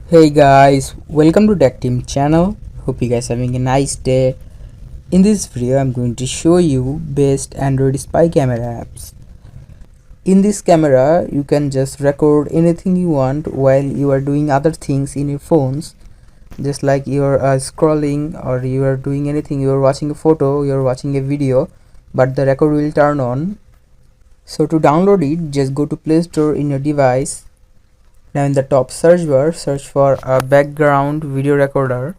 Hey guys, welcome to Tech Team channel. Hope you guys are having a nice day. In this video, I'm going to show you best Android spy camera apps. In this camera, you can just record anything you want while you are doing other things in your phones. Just like you're scrolling or you are doing anything, you're watching a photo, you're watching a video, but the record will turn on. So to download it, just go to Play Store in your device. Now in the top search bar, search for a background video recorder.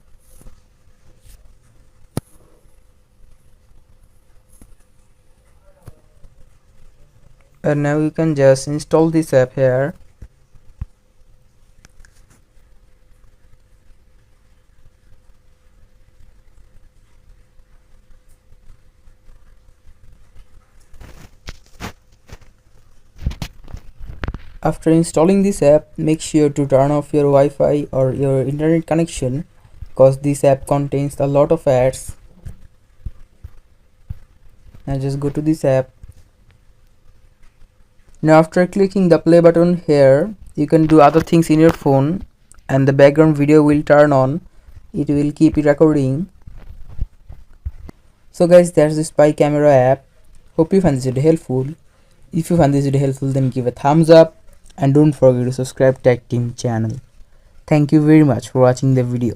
And now you can just install this app here. After installing this app, make sure to turn off your Wi-Fi or your internet connection because this app contains a lot of ads. Now just go to this app. Now after clicking the play button here, you can do other things in your phone and the background video will turn on. It will keep recording. So guys, that's the spy camera app. Hope you find this video helpful. If you find this video helpful, then give a thumbs up and don't forget to subscribe to Tech Team channel. Thank you very much for watching the video.